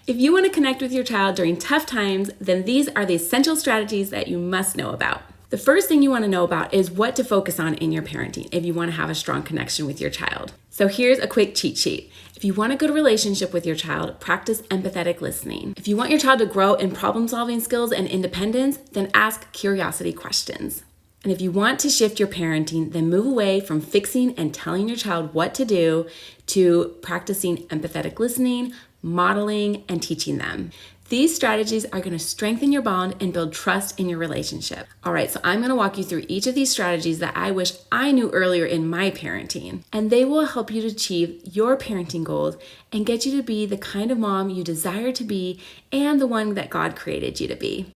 If you want to connect with your child during tough times, then these are the essential strategies that you must know about. The first thing you want to know about is what to focus on in your parenting if you want to have a strong connection with your child. So here's a quick cheat sheet. If you want a good relationship with your child, practice empathetic listening. If you want your child to grow in problem-solving skills and independence, then ask curiosity questions. And if you want to shift your parenting, then move away from fixing and telling your child what to do to practicing empathetic listening, modeling, and teaching them. These strategies are going to strengthen your bond and build trust in your relationship. All right, so I'm going to walk you through each of these strategies that I wish I knew earlier in my parenting, and they will help you to achieve your parenting goals and get you to be the kind of mom you desire to be and the one that God created you to be.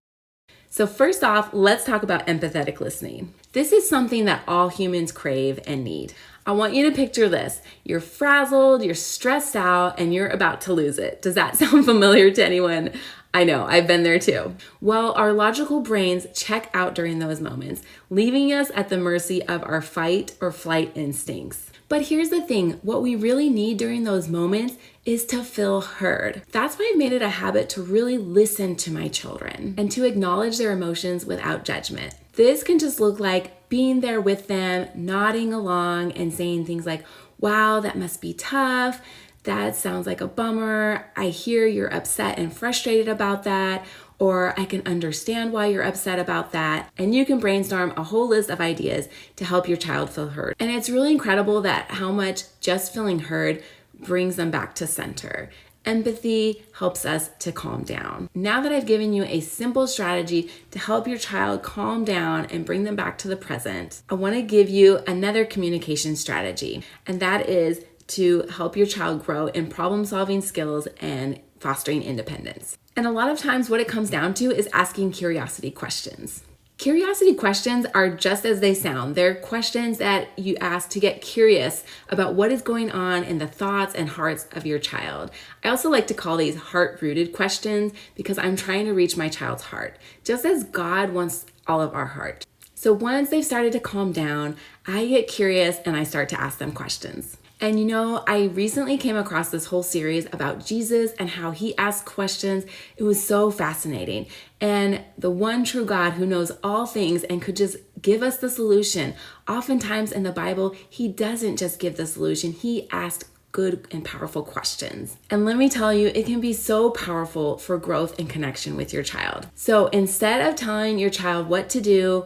So first off, let's talk about empathetic listening. This is something that all humans crave and need. I want you to picture this. You're frazzled, you're stressed out, and you're about to lose it. Does that sound familiar to anyone? I know, I've been there too. Well, our logical brains check out during those moments, leaving us at the mercy of our fight or flight instincts. But here's the thing, what we really need during those moments is to feel heard. That's why I've made it a habit to really listen to my children and to acknowledge their emotions without judgment. This can just look like being there with them, nodding along and saying things like, wow, that must be tough. That sounds like a bummer. I hear you're upset and frustrated about that. Or I can understand why you're upset about that. And you can brainstorm a whole list of ideas to help your child feel heard. And it's really incredible that how much just feeling heard brings them back to center. Empathy helps us to calm down. Now that I've given you a simple strategy to help your child calm down and bring them back to the present, I want to give you another communication strategy, and that is to help your child grow in problem-solving skills and fostering independence. And a lot of times what it comes down to is asking curiosity questions. Curiosity questions are just as they sound. They're questions that you ask to get curious about what is going on in the thoughts and hearts of your child. I also like to call these heart-rooted questions because I'm trying to reach my child's heart, just as God wants all of our heart. So once they've started to calm down, I get curious and I start to ask them questions. And you know, I recently came across this whole series about Jesus and how he asked questions. It was so fascinating. And the one true God who knows all things and could just give us the solution. Oftentimes in the Bible, he doesn't just give the solution. He asked good and powerful questions. And let me tell you, it can be so powerful for growth and connection with your child. So instead of telling your child what to do,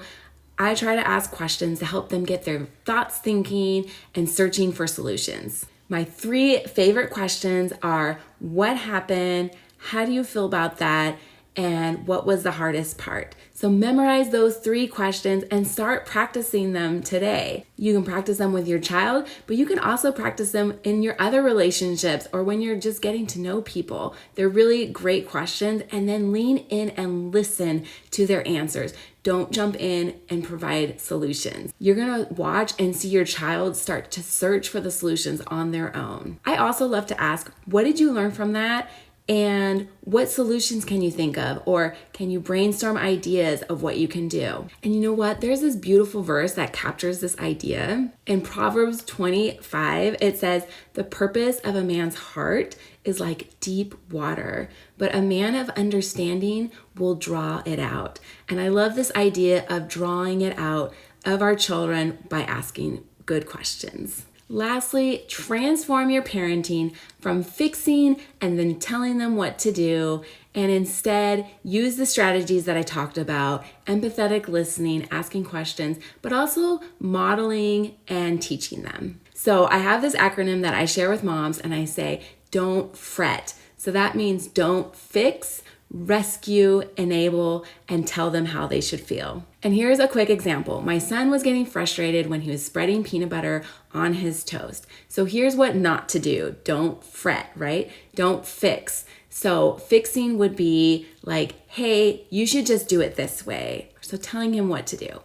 I try to ask questions to help them get their thoughts thinking and searching for solutions. My 3 favorite questions are, what happened? How do you feel about that? And what was the hardest part? So memorize those 3 questions and start practicing them today. You can practice them with your child, but you can also practice them in your other relationships or when you're just getting to know people. They're really great questions, and then lean in and listen to their answers. Don't jump in and provide solutions. You're gonna watch and see your child start to search for the solutions on their own. I also love to ask, what did you learn from that? And what solutions can you think of? Or can you brainstorm ideas of what you can do? And you know what? There's this beautiful verse that captures this idea. In Proverbs 25, it says, the purpose of a man's heart is like deep water, but a man of understanding will draw it out. And I love this idea of drawing it out of our children by asking good questions. Lastly, transform your parenting from fixing and then telling them what to do, and instead use the strategies that I talked about, empathetic listening, asking questions, but also modeling and teaching them. So I have this acronym that I share with moms, and I say, don't fret. So that means don't fix, rescue, enable, and tell them how they should feel. And here's a quick example. My son was getting frustrated when he was spreading peanut butter on his toast. So here's what not to do. Don't fret, right? Don't fix. So fixing would be like, hey, you should just do it this way. So telling him what to do.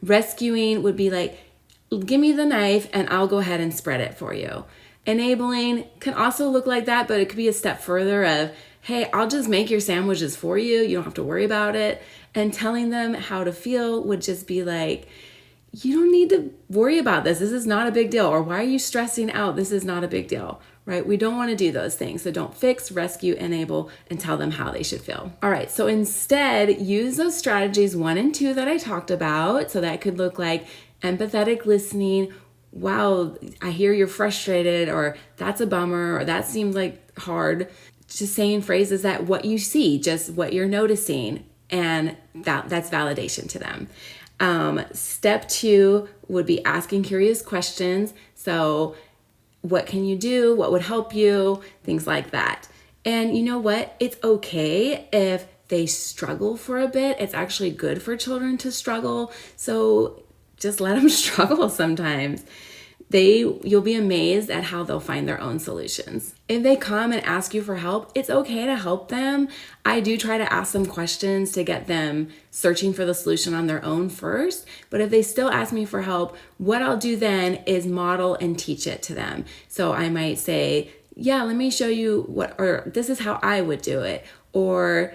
Rescuing would be like, give me the knife and I'll go ahead and spread it for you. Enabling can also look like that, but it could be a step further of, hey, I'll just make your sandwiches for you. You don't have to worry about it. And telling them how to feel would just be like, you don't need to worry about this. This is not a big deal. Or why are you stressing out? This is not a big deal, right? We don't want to do those things. So don't fix, rescue, enable, and tell them how they should feel. All right, so instead, use those strategies 1 and 2 that I talked about. So that could look like empathetic listening. Wow, I hear you're frustrated, or that's a bummer, or that seems like hard. Just saying phrases that what you see, just what you're noticing, and that's validation to them. Step 2 would be asking curious questions. So what can you do? What would help you? Things like that. And you know what? It's okay if they struggle for a bit. It's actually good for children to struggle. So just let them struggle sometimes. You'll be amazed at how they'll find their own solutions. If they come and ask you for help, it's okay to help them. I do try to ask them questions to get them searching for the solution on their own first. But if they still ask me for help, what I'll do then is model and teach it to them. So I might say, yeah, let me show you or this is how I would do it. Or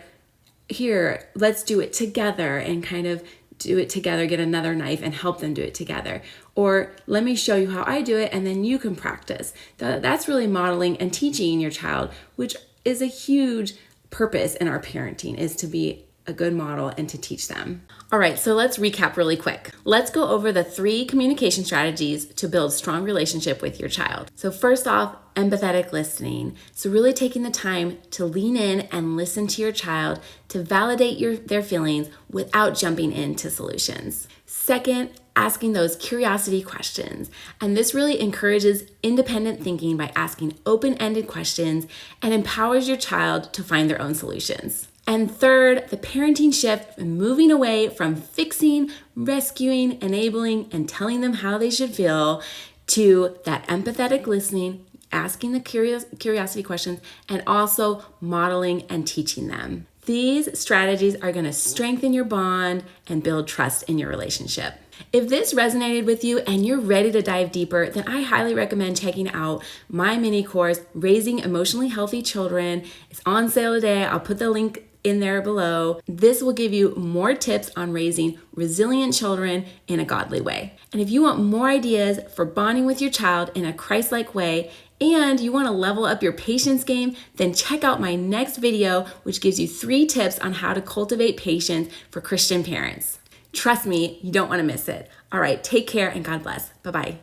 here, let's do it together, and kind of do it together, get another knife and help them do it together. Or let me show you how I do it and then you can practice. That's really modeling and teaching your child, which is a huge purpose in our parenting, is to be a good model and to teach them. All right, so let's recap really quick. Let's go over the 3 communication strategies to build strong relationship with your child. So first off, empathetic listening. So really taking the time to lean in and listen to your child, to validate their feelings without jumping into solutions. Second, asking those curiosity questions. And this really encourages independent thinking by asking open-ended questions and empowers your child to find their own solutions. And third, the parenting shift, moving away from fixing, rescuing, enabling, and telling them how they should feel to that empathetic listening, asking the curiosity questions, and also modeling and teaching them. These strategies are going to strengthen your bond and build trust in your relationship. If this resonated with you and you're ready to dive deeper, then I highly recommend checking out my mini course, Raising Emotionally Healthy Children. It's on sale today. I'll put the link in there below. This will give you more tips on raising resilient children in a godly way. And if you want more ideas for bonding with your child in a Christ-like way, and you want to level up your patience game, then check out my next video, which gives you 3 tips on how to cultivate patience for Christian parents. Trust me, you don't want to miss it. All right, take care and God bless. Bye-bye.